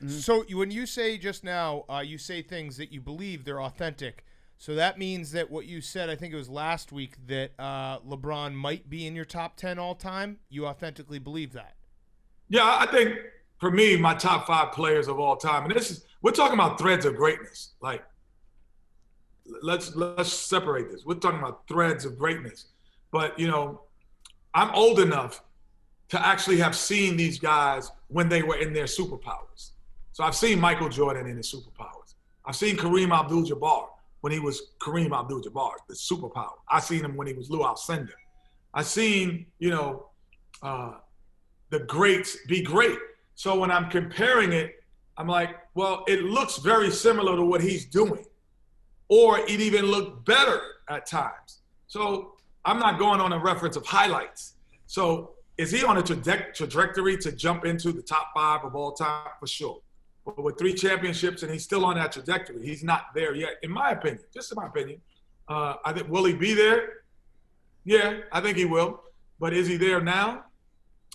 So when you say just now, you say things that you believe they're authentic. So that means that what you said, I think it was last week, that LeBron might be in your top 10 all time. You authentically believe that. Yeah, I think for me, my top 5 players of all time, and we're talking about threads of greatness. Like, let's separate this. We're talking about threads of greatness. But I'm old enough to actually have seen these guys when they were in their superpowers. So I've seen Michael Jordan in his superpowers. I've seen Kareem Abdul-Jabbar when he was Kareem Abdul-Jabbar, the superpower. I seen him when he was Lou Alcindor. I seen the greats be great. So when I'm comparing it, I'm like, well, it looks very similar to what he's doing, or it even looked better at times. So I'm not going on a reference of highlights. So is he on a trajectory to jump into the top 5 of all time? For sure. But with 3 championships, and he's still on that trajectory. He's not there yet, in my opinion, just in my opinion. I think, will he be there? Yeah, I think he will. But is he there now?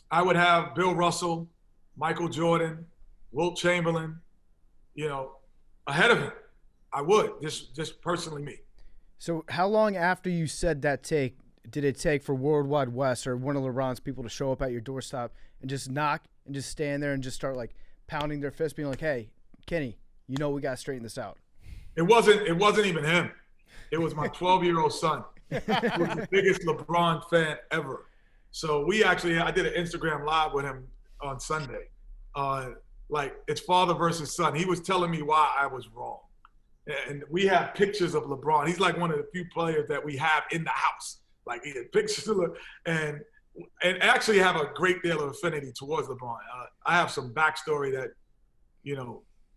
I would have Bill Russell, Michael Jordan, Wilt Chamberlain, ahead of him. I would, just personally me. So how long after you said that take did it take for Worldwide Wes or one of LeBron's people to show up at your doorstep and just knock and just stand there and just start like pounding their fist, being like, "Hey, Kenny, we got to straighten this out"? It wasn't even him. It was my 12-year-old son. He was the biggest LeBron fan ever. So I did an Instagram live with him on Sunday. Like, it's father versus son. He was telling me why I was wrong. And we have pictures of LeBron. He's like one of the few players that we have in the house. Like, he had pictures of him and actually have a great deal of affinity towards LeBron. I have some backstory that,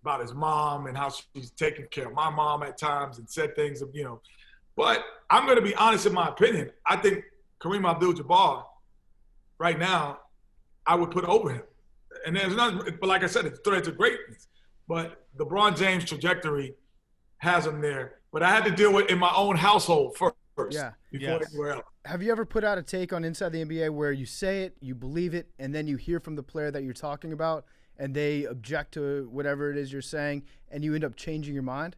about his mom and how she's taken care of my mom at times and said things, But I'm going to be honest in my opinion. I think Kareem Abdul-Jabbar, right now, I would put over him. And there's nothing, but like I said, it's threads of greatness. But LeBron James' trajectory has him there. But I had to deal with it in my own household first before anywhere else. Have you ever put out a take on Inside the NBA where you say it, you believe it, and then you hear from the player that you're talking about, and they object to whatever it is you're saying, and you end up changing your mind?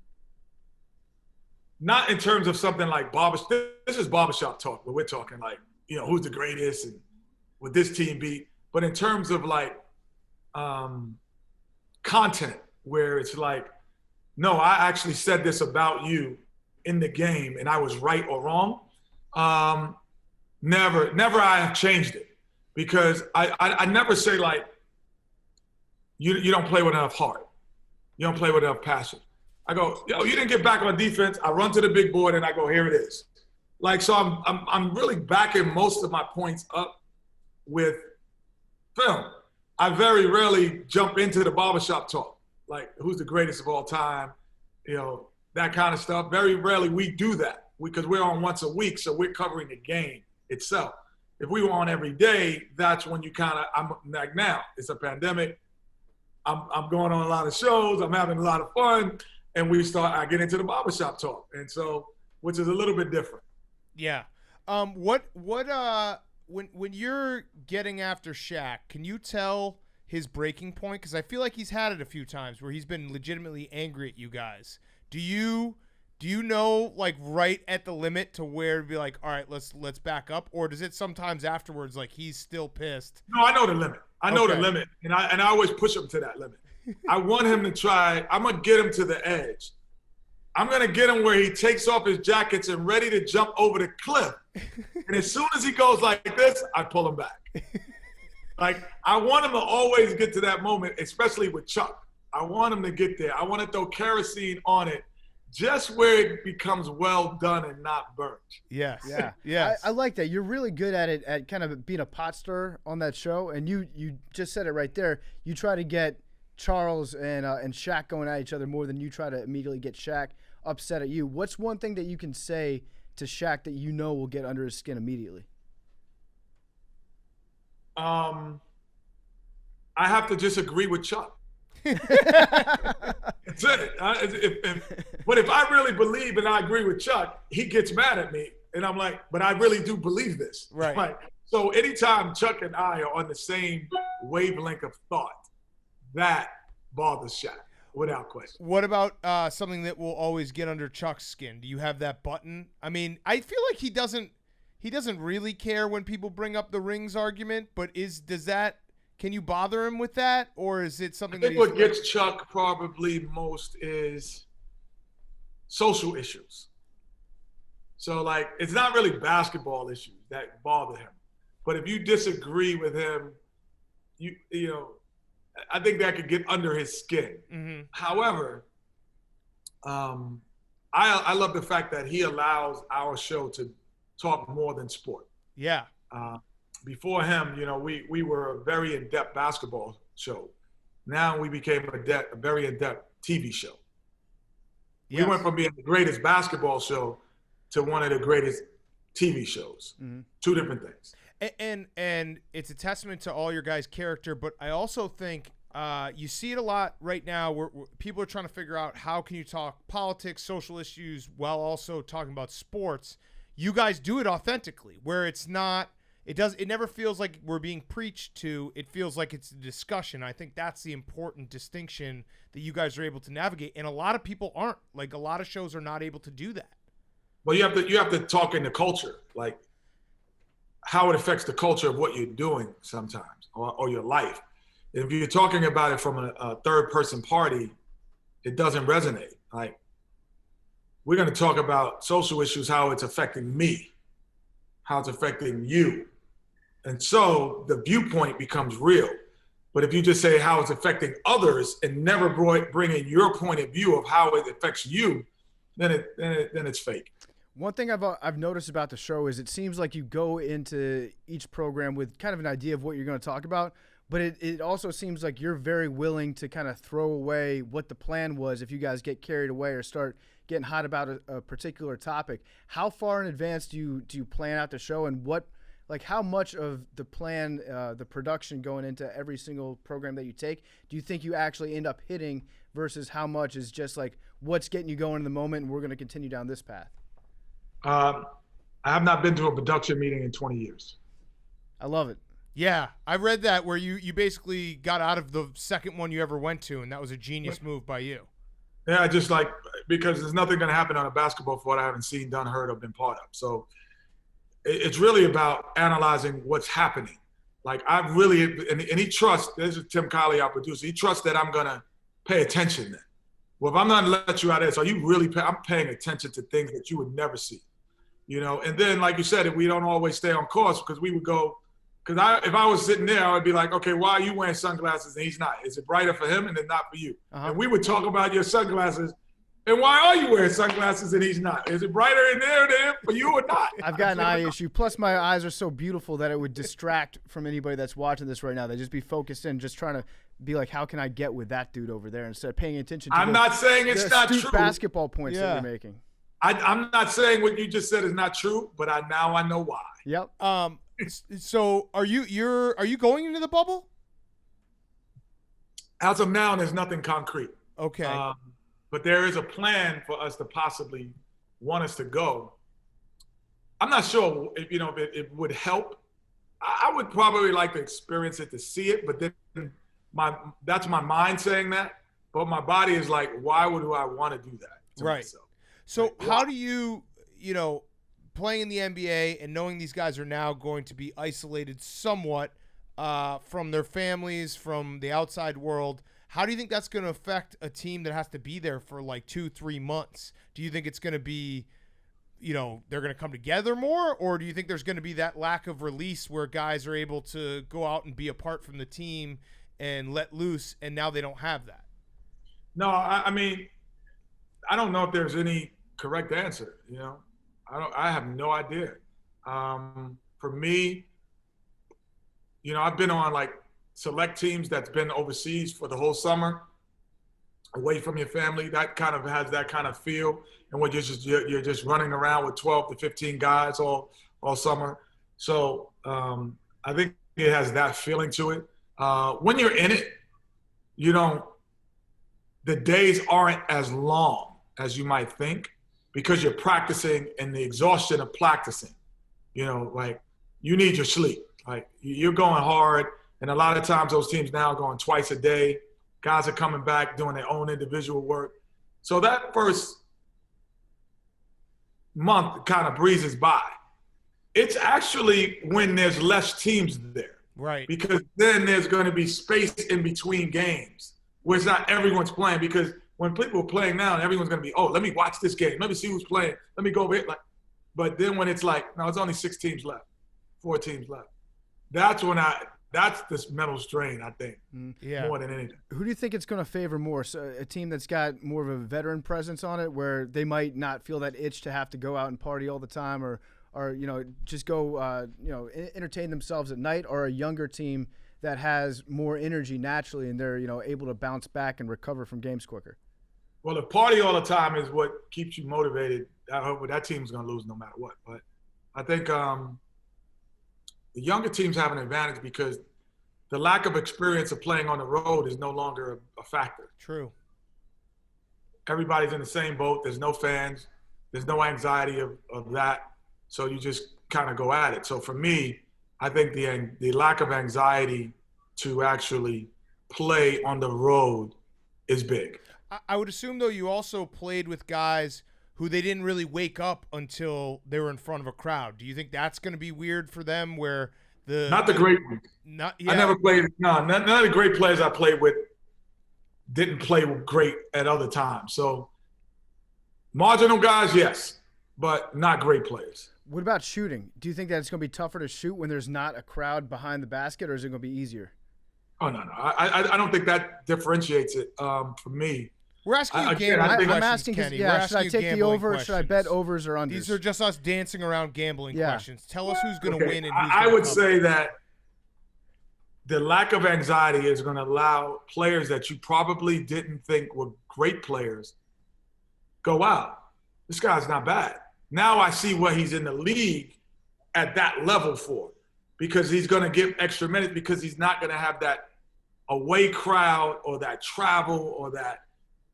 Not in terms of something like this is barbershop talk, where we're talking like, who's the greatest and would this team beat? But in terms of like content, where it's like, no, I actually said this about you in the game and I was right or wrong. Never I have changed it, because I never say like, you don't play with enough heart. You don't play with enough passion. I go, you didn't get back on defense. I run to the big board and I go, here it is. Like, so I'm really backing most of my points up with film. I very rarely jump into the barbershop talk, like who's the greatest of all time, that kind of stuff. Very rarely we do that because we're on once a week, so we're covering the game itself. If we were on every day, that's when I'm like, now it's a pandemic. I'm going on a lot of shows. I'm having a lot of fun. And I get into the barbershop talk. And so, which is a little bit different. Yeah. When you're getting after Shaq, can you tell his breaking point? Because I feel like he's had it a few times where he's been legitimately angry at you guys. Do you know, like, right at the limit to where to be like, all right, let's back up? Or does it sometimes afterwards, like, he's still pissed? No, I know the limit. I know the limit. And I always push him to that limit. I want him to try. I'm going to get him to the edge. I'm going to get him where he takes off his jackets and ready to jump over the cliff. And as soon as he goes like this, I pull him back. Like, I want him to always get to that moment, especially with Chuck. I want him to get there. I want to throw kerosene on it just where it becomes well done and not burnt. Yes. Yeah. Yes. I like that. You're really good at it, at kind of being a pot stirrer on that show. And you just said it right there. You try to get Charles and Shaq going at each other more than you try to immediately get Shaq upset at you. What's one thing that you can say to Shaq that will get under his skin immediately? I have to just agree with Chuck. That's it. But if I really believe and I agree with Chuck, he gets mad at me. And I'm like, but I really do believe this. Right. Like, so anytime Chuck and I are on the same wavelength of thought, that bothers Shaq, without question. What about something that will always get under Chuck's skin? Do you have that button? I mean, I feel like he doesn't really care when people bring up the rings argument, but can you bother him with that, or is it something I think what gets Chuck probably most is social issues. So, like, it's not really basketball issues that bother him. But if you disagree with him, you know, I think that could get under his skin. Mm-hmm. However, I love the fact that he allows our show to talk more than sport. Yeah. Before him, you know, we were a very in-depth basketball show. Now we became a very in-depth TV show. Yes. We went from being the greatest basketball show to one of the greatest TV shows. Mm-hmm. Two different things. And it's a testament to all your guys' character, but I also think you see it a lot right now where people are trying to figure out how can you talk politics, social issues, while also talking about sports. You guys do it authentically, where it never feels like we're being preached to. It feels like it's a discussion. I think that's the important distinction that you guys are able to navigate, and a lot of people aren't. Like, a lot of shows are not able to do that. Well, you have to talk in the culture, like how it affects the culture of what you're doing sometimes, or your life. If you're talking about it from a third-person party, it doesn't resonate. Like, we're going to talk about social issues, how it's affecting me, how it's affecting you. And so the viewpoint becomes real. But if you just say how it's affecting others and never bring in your point of view of how it affects you, then it's fake. One thing I've noticed about the show is it seems like you go into each program with kind of an idea of what you're going to talk about, but it also seems like you're very willing to kind of throw away what the plan was if you guys get carried away or start getting hot about a particular topic. How far in advance do you plan out the show, and how much of the plan, the production going into every single program that you take, do you think you actually end up hitting versus how much is just like what's getting you going in the moment and we're going to continue down this path? I have not been to a production meeting in 20 years. I love it. Yeah, I read that where you basically got out of the second one you ever went to, and that was a genius move by you. Yeah, just like, because there's nothing going to happen on a basketball court I haven't seen, done, heard, or been part of. So it's really about analyzing what's happening. Like, I really, and he trusts, this is Tim Colley, our producer, he trusts that I'm going to pay attention then. Well, if I'm not going to let you out of this, I'm paying attention to things that you would never see. You know, and then, like you said, we don't always stay on course because we would go, if I was sitting there, I would be like, okay, why are you wearing sunglasses and he's not? Is it brighter for him and then not for you? Uh-huh. And we would talk about your sunglasses. And why are you wearing sunglasses and he's not? Is it brighter in there for you or not? I've got an eye issue. Plus, my eyes are so beautiful that it would distract from anybody that's watching this right now. They'd just be focused in, just trying to be like, how can I get with that dude over there instead of paying attention to I'm not saying it's not true. Basketball points that you're making. I'm not saying what you just said is not true, but now I know why. Yep. So are you going into the bubble? As of now, there's nothing concrete. Okay. But there is a plan for us to possibly want us to go. I'm not sure if it would help. I would probably like to experience it to see it, but then that's my mind saying that. But my body is like, why would I want to do that? Right. Myself? So like, how do you playing in the NBA and knowing these guys are now going to be isolated somewhat from their families, from the outside world, how do you think that's going to affect a team that has to be there for like 2-3 months? Do you think it's going to be, they're going to come together more, or do you think there's going to be that lack of release where guys are able to go out and be apart from the team and let loose, and now they don't have that? No, I mean, I don't know if there's any correct answer. I have no idea. For me, I've been on like select teams that's been overseas for the whole summer, away from your family. That kind of has that kind of feel, and when you're just running around with 12 to 15 guys all summer. So I think it has that feeling to it. When you're in it, the days aren't as long as you might think, because you're practicing and the exhaustion of practicing. Like, you need your sleep. Like, you're going hard, and a lot of times those teams now are going twice a day, Guys are coming back, doing their own individual work. So that first month kind of breezes by. It's actually when there's less teams there. Right. Because then there's going to be space in between games where it's not everyone's playing. Because when people are playing now, everyone's going to be, oh, let me watch this game. Let me see who's playing. Let me go over here. But then when it's like, no, it's only 6 teams left, 4 teams left. That's this mental strain, I think, more than anything. Who do you think it's going to favor more? So a team that's got more of a veteran presence on it, where they might not feel that itch to have to go out and party all the time, or just go, entertain themselves at night, or a younger team that has more energy naturally and they're, able to bounce back and recover from games quicker? Well, the party all the time is what keeps you motivated. I hope that team's going to lose no matter what. But I think the younger teams have an advantage because the lack of experience of playing on the road is no longer a factor. True. Everybody's in the same boat. There's no fans. There's no anxiety of that. So you just kind of go at it. So for me, I think the lack of anxiety to actually play on the road is big. I would assume, though, you also played with guys who they didn't really wake up until they were in front of a crowd. Do you think that's going to be weird for them where not the great ones. I never played – none of the great players I played with didn't play great at other times. So marginal guys, yes, but not great players. What about shooting? Do you think that it's going to be tougher to shoot when there's not a crowd behind the basket, or is it going to be easier? Oh, no. I don't think that differentiates it for me. We're asking you gambling questions, I'm asking, Kenny. should I take the over? Questions. Should I bet overs or unders? These are just us dancing around gambling questions. Tell us who's going to win and who's I would say that the lack of anxiety is going to allow players that you probably didn't think were great players go, wow, this guy's not bad. Now I see what he's in the league at that level for, because he's going to give extra minutes, because he's not going to have that away crowd or that travel or that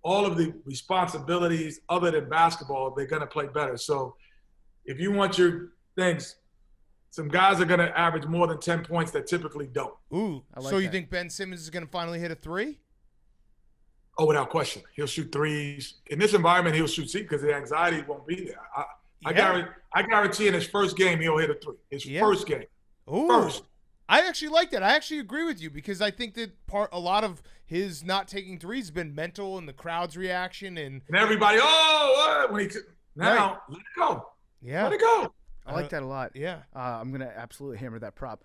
all of the responsibilities other than basketball. They're going to play better. So if you want your things, some guys are going to average more than 10 points that typically don't. Ooh, so you think Ben Simmons is going to finally hit a 3? Oh, without question. He'll shoot threes. In this environment, he'll shoot because the anxiety won't be there. I guarantee in his first game, he'll hit a 3. His first game. Ooh. First. I actually like that. I actually agree with you, because I think that a lot of his not taking threes has been mental, and the crowd's reaction and everybody. When he now let it go. Yeah, let it go. I like that a lot. Yeah, I'm gonna absolutely hammer that prop.